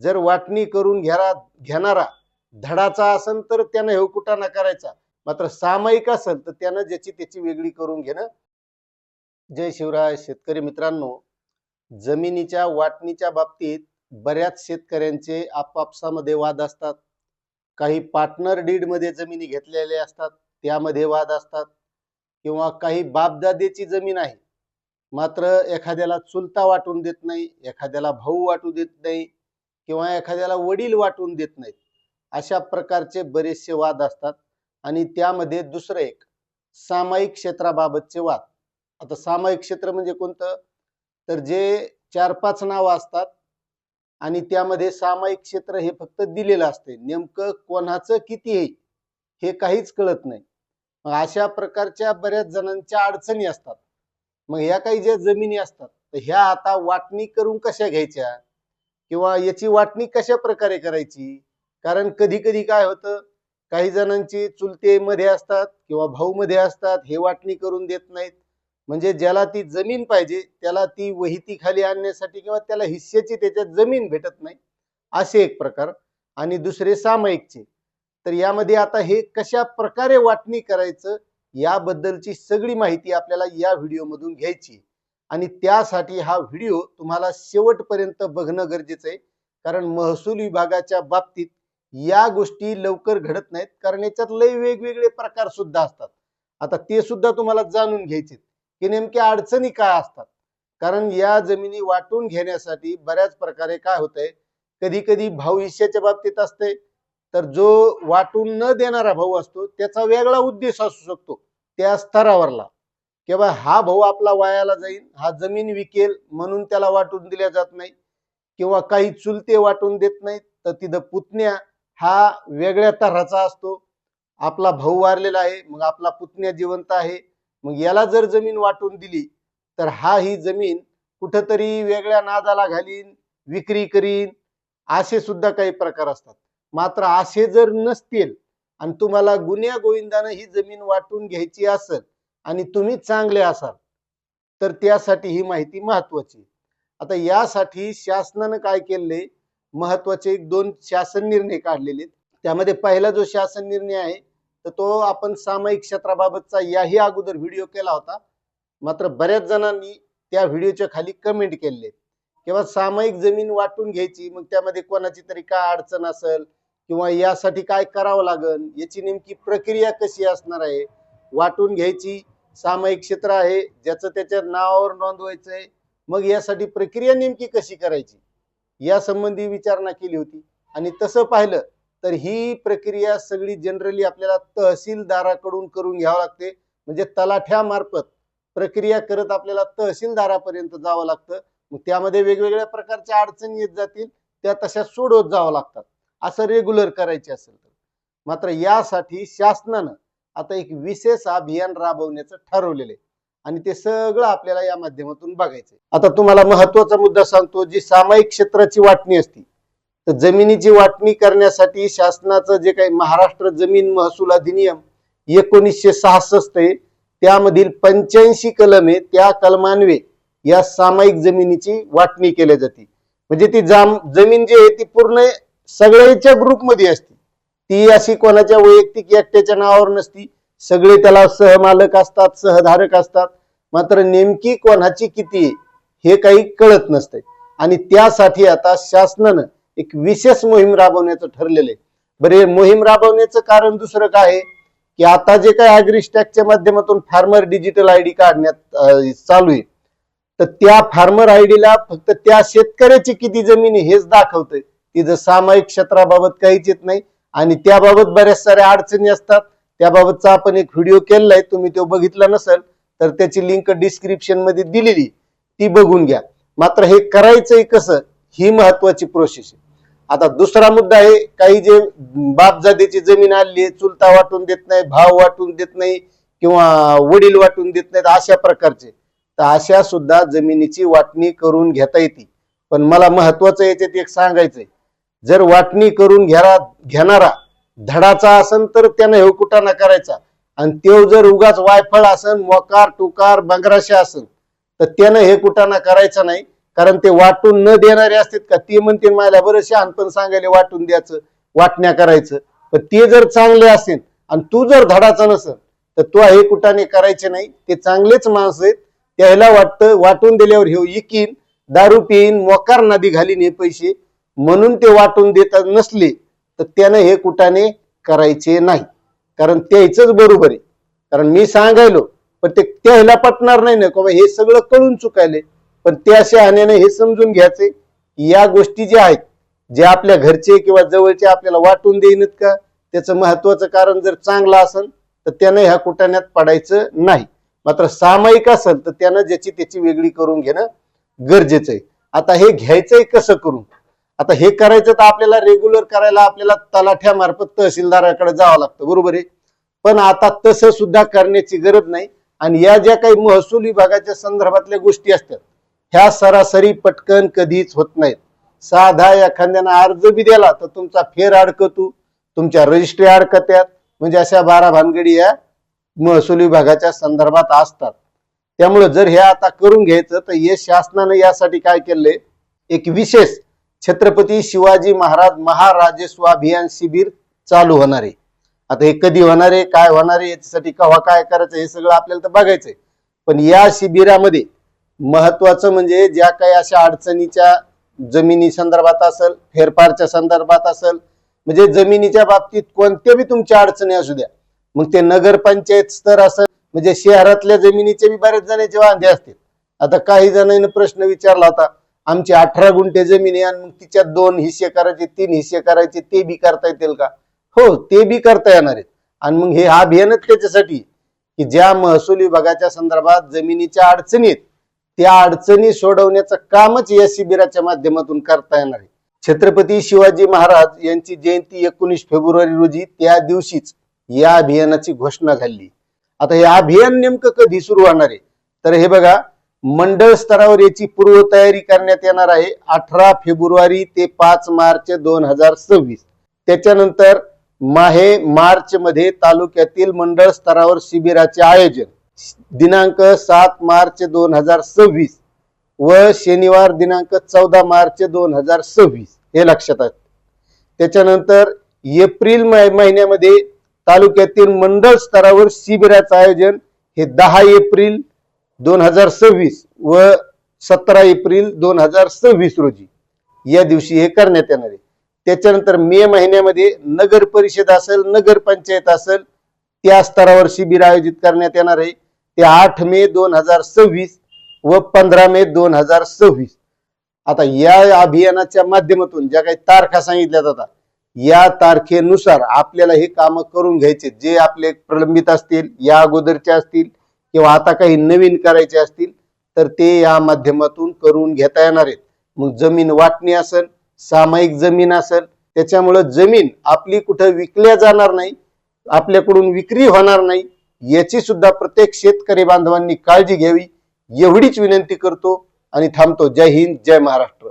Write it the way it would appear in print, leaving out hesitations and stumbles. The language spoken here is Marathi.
जर वाटणी करून घेणारा धडाचा असेल तर त्यानं हे कुटाणा करायचा, मात्र सामायिक असेल तर त्यानं ज्याची त्याची वेगळी करून घेणं. जय शिवराय. शेतकरी मित्रांनो, जमिनीच्या वाटणीच्या बाबतीत बऱ्याच शेतकऱ्यांचे आपापसामध्ये वाद असतात. काही पार्टनर डीड मध्ये जमिनी घेतलेल्या असतात, त्यामध्ये वाद असतात. किंवा काही बापदादेची जमीन आहे, मात्र एखाद्याला चुलता वाटून देत नाही, एखाद्याला भाऊ वाटू देत नाही, किंवा एखाद्याला वडील वाटून देत नाहीत. अशा प्रकारचे बरेचसे वाद असतात. आणि त्यामध्ये दुसरं एक सामायिक क्षेत्राबाबतचे वाद. आता सामायिक क्षेत्र म्हणजे कोणतं, तर जे 4-5 नाव असतात आणि त्यामध्ये सामायिक क्षेत्र हे फक्त दिलेलं असते, नेमकं कोणाचं किती आहे हे काहीच कळत नाही. मग अशा प्रकारच्या बऱ्याच जणांच्या अडचणी असतात. मग ह्या काही ज्या जमिनी असतात तर ह्या आता वाटणी करून कशा घ्यायच्या किंवा याची वाटणी कशा प्रकारे करायची. कारण कधी कधी काय होतं, काही जणांची चुलते मध्ये असतात किंवा भाऊ मध्ये असतात, हे वाटणी करून देत नाहीत. म्हणजे ज्याला ती जमीन पाहिजे त्याला ती वहिती खाली आणण्यासाठी किंवा त्याला हिस्सेची त्याच्यात जमीन भेटत नाही, असे एक प्रकार. आणि दुसरे सामायिकचे. तर यामध्ये आता हे कशा प्रकारे वाटणी करायचं याबद्दलची सगळी माहिती आपल्याला या व्हिडिओमधून घ्यायची. आणि त्यासाठी हा व्हिडिओ तुम्हाला शेवटपर्यंत बघणं गरजेचं आहे. कारण महसूल विभागाच्या बाबतीत या गोष्टी लवकर घडत नाहीत, कारण याच्यात लय वेगवेगळे प्रकार सुद्धा असतात. आता ते सुद्धा तुम्हाला जाणून घ्यायचे की नेमक्या अडचणी काय असतात. कारण या जमिनी वाटून घेण्यासाठी बऱ्याच प्रकारे काय होतंय, कधी कधी भाऊ हिश्श्याच्या बाबतीत असते, तर जो वाटून न देणारा भाऊ असतो त्याचा वेगळा उद्देश असू शकतो त्या स्तरावरला, किंवा हा भाऊ आपला वायाला जाईल, हा जमीन विकेल म्हणून त्याला वाटून दिल्या जात नाही. किंवा काही चुलते वाटून देत नाहीत, तर तिथं पुतण्या हा वेगळ्या तऱ्हाचा असतो. आपला भाऊ वारलेला आहे, मग आपला पुतण्या जिवंत आहे, मग याला जर जमीन वाटून दिली तर हा ही जमीन कुठंतरी वेगळ्या नादाला घालीन, विक्री करीन, असे सुद्धा काही प्रकार असतात. मात्र असे जर नसतील आणि तुम्हाला गुन्ह्या गोविंदानं ही जमीन वाटून घ्यायची असेल आणि तुम्ही चांगले असाल तर त्यासाठी ही माहिती महत्वाची. आता यासाठी शासनानं काय केले, महत्वाचे 2 शासन निर्णय काढलेले. त्यामध्ये पहिला जो शासन निर्णय आहे तर तो आपण सामायिक क्षेत्राबाबतचा याही अगोदर व्हिडिओ केला होता, मात्र बऱ्याच जणांनी त्या व्हिडिओच्या खाली कमेंट केले किंवा सामायिक जमीन वाटून घ्यायची, मग त्यामध्ये कोणाची तरी काय अडचण असेल किंवा यासाठी काय करावं लागेल, याची नेमकी प्रक्रिया कशी असणार आहे. वाटून घ्यायची, सामायिक क्षेत्र आहे ज्याचं त्याच्या नावावर नोंदवायचंय, मग यासाठी प्रक्रिया नेमकी कशी करायची या संबंधी विचारणा केली होती. आणि तसं पाहिलं तर ही प्रक्रिया सगळी जनरली आपल्याला तहसीलदाराकडून करून घ्यावं लागते. म्हणजे तलाठ्यामार्फत प्रक्रिया करत आपल्याला तहसीलदारापर्यंत जावं लागतं. मग त्यामध्ये वेगवेगळ्या प्रकारच्या अडचणी येत जातील, त्या तशा सोडवत जावं लागतात, असं रेग्युलर करायचे असेल तर. मात्र यासाठी शासनानं आता एक विशेष अभियान राबवण्याचं ठरवलेलं आहे आणि ते सगळं आपल्याला या माध्यमातून बघायचंय. आता तुम्हाला महत्वाचा मुद्दा सांगतो, जी सामायिक क्षेत्राची वाटणी असती तर जमिनीची वाटणी करण्यासाठी शासनाचं जे काही महाराष्ट्र जमीन महसूल अधिनियम 1966 आहे, त्यामधील 85 कलम आहे, त्या कलमान्वये या सामायिक जमिनीची वाटणी केली जाते. म्हणजे ती जमीन जी आहे ती पूर्ण सगळ्याच्या ग्रुपमध्ये असते, ती अशी कोणाच्या वैयक्तिक एकट्याच्या नावावर नसती. सगळे त्याला सहमालक असतात, सहधारक असतात, मात्र नेमकी कोणाची किती हे काही कळत नसते. आणि त्यासाठी आता शासनानं एक विशेष मोहीम राबवण्याचं ठरलेलं आहे. बरे, मोहीम राबवण्याचं कारण दुसरं काय आहे की आता जे काही ॲग्रीस्टॅकच्या माध्यमातून फार्मर डिजिटल आयडी काढण्यात चालू आहे, तर त्या फार्मर आयडीला फक्त त्या शेतकऱ्याची किती जमीन आहे हेच दाखवतंय, तिथं सामायिक क्षेत्राबाबत काहीच येत नाही. आणि त्याबाबत बऱ्याच साऱ्या अडचणी असतात. त्याबाबतचा आपण एक व्हिडिओ केलेला आहे, तुम्ही तो बघितला नसेल तर त्याची लिंक डिस्क्रिप्शन मध्ये दिलेली, ती बघून घ्या. मात्र हे करायचंय कसं ही महत्वाची प्रोसेस आहे. आता दुसरा मुद्दा आहे, काही जे बापजादेची जमीन आली, चुलता वाटून देत नाही, भाव वाटून देत नाही किंवा वडील वाटून देत नाहीत, अशा प्रकारचे, तर अशा सुद्धा जमिनीची वाटणी करून घेता येते. पण मला महत्वाचं याच्यात एक सांगायचंय, जर वाटणी करून घेणारा धडाचा असेल तर त्यानं हे कुटाणा करायचा, आणि तो जर उगाच वायफळ असेल, मोकार टुकार बंगराशा असेल तर त्यानं हे कुटाणा करायचा नाही. कारण ते वाटून न देणारे असतात का, ते म्हणते मला बरं शहाणपण सांगायला वाटून द्यायचं, वाटण्या करायचं. पण ते जर चांगले असेल आणि तू जर धडाचा नसेल तर तो हे कुटाने करायचे नाही. ते चांगलेच माणसं आहेत, त्याला वाटतं वाटून दिल्यावर हे इकीन, दारू पिईन, मोकार नदी घालीन हे पैसे, म्हणून ते वाटून देत नसले तर त्यानं हे कुटाने करायचे नाही. कारण त्याच बरोबर आहे. कारण मी सांगायलो पण ते त्याला पटणार नाही ना, किंवा हे सगळं कळून चुकायले. पण त्या शहाण्याने हे समजून घ्यायचे की या गोष्टी ज्या आहेत, जे आपल्या घरचे किंवा जवळचे आपल्याला वाटून देईनत का, त्याचं महत्वाचं कारण जर चांगलं असेल तर त्यानं ह्या कुटाण्यात पडायचं नाही. मात्र सामायिक असेल तर त्यानं ज्याची त्याची वेगळी करून घेणं गरजेचं आहे. आता हे घ्यायचंय कसं करून, आता हे करायचं तर आपल्याला रेग्युलर करायला आपल्याला तलाठ्यामार्फत तहसीलदाराकडे जावं लागतं, बरोबर आहे. पण आता तसं सुद्धा करण्याची गरज नाही. आणि या ज्या काही महसूल विभागाच्या संदर्भातल्या गोष्टी असतात ह्या सरासरी पटकन कधीच होत नाहीत. साधा एखाद्यानं अर्ज बी दिला तर तुमचा फेर अडकतो, तुमच्या रजिस्ट्री अडकत्यात, म्हणजे अशा 12 भानगडी या महसूल विभागाच्या संदर्भात असतात. त्यामुळे जर हे आता करून घ्यायचं तर हे शासनाने यासाठी काय केलंय, एक विशेष छत्रपती शिवाजी महाराज महाराजस्व अभियान शिबिर चालू होणार आहे. आता हे कधी होणार आहे, काय होणार आहे, याच्यासाठी केव्हा काय करायचं हे सगळं आपल्याला तर बघायचंय. पण या शिबिरामध्ये महत्वाचं म्हणजे ज्या काही अशा अडचणीच्या जमिनी संदर्भात असेल, फेरफारच्या संदर्भात असेल, म्हणजे जमिनीच्या बाबतीत कोणत्या बी तुमच्या अडचणी असू द्या, मग ते नगरपंचायत स्तर असेल, म्हणजे शहरातल्या जमिनीचे बी बरेच जणांचे वांदे असतील. आता काही जणांनी प्रश्न विचारला होता, आमची 18 गुंठे जमीन आहे आणि मग तिच्यात 2 हिस्से करायचे, 3 हिस्से करायचे, ते बी करता येतील का? हो, ते बी करता येणार आहेत. आणि मग हे अभियानच त्याच्यासाठी की ज्या महसूल विभागाच्या संदर्भात जमिनीच्या अडचणी आहेत त्या अडचणी सोडवण्याचं कामच या शिबिराच्या माध्यमातून करता येणार आहे. छत्रपती शिवाजी महाराज यांची जयंती 19 फेब्रुवारी रोजी त्या दिवशीच या अभियानाची घोषणा झाली. आता हे अभियान नेमकं कधी सुरू होणार आहे, तर हे बघा, मंडळ स्तरावर याची पूर्वतयारी करण्यात येणार आहे 18 फेब्रुवारी ते 5 मार्च 2026. त्याच्यानंतर मार्च मध्ये तालुक्यातील मंडळ स्तरावर शिबिराचे आयोजन दिनांक 7 मार्च 2026 व शनिवार दिनांक 14 मार्च 2026 हे लक्षात आहे. त्याच्यानंतर एप्रिल महिन्यामध्ये तालुक्यातील मंडळ स्तरावर शिबिराचं आयोजन हे 10 एप्रिल 2026 व 17 एप्रिल 2026 रोजी या दिवशी हे करण्यात येणार आहे. त्याच्यानंतर मे महिन्यामध्ये नगर परिषद असेल, नगरपंचायत असेल, त्या स्तरावर शिबिर आयोजित करण्यात येणार आहे. ते 8 मे 2026 व 15 मे 2026. आता या अभियानाच्या माध्यमातून ज्या काही तारखा सांगितल्या जातात या तारखेनुसार आपल्याला हे काम करून घ्यायचे, जे आपले प्रलंबित असतील, या अगोदरचे असतील किंवा आता काही नवीन करायचे असतील तर ते या माध्यमातून करून घेता येणार आहेत. मग जमीन वाटणी असेल, सामायिक जमीन असेल, त्याच्यामुळे जमीन आपली कुठं विकल्या जाणार नाही, आपल्याकडून विक्री होणार नाही, याची सुद्धा प्रत्येक शेतकरी बांधवांनी काळजी घ्यावी एवढीच विनंती करतो आणि थांबतो. जय हिंद, जय महाराष्ट्र.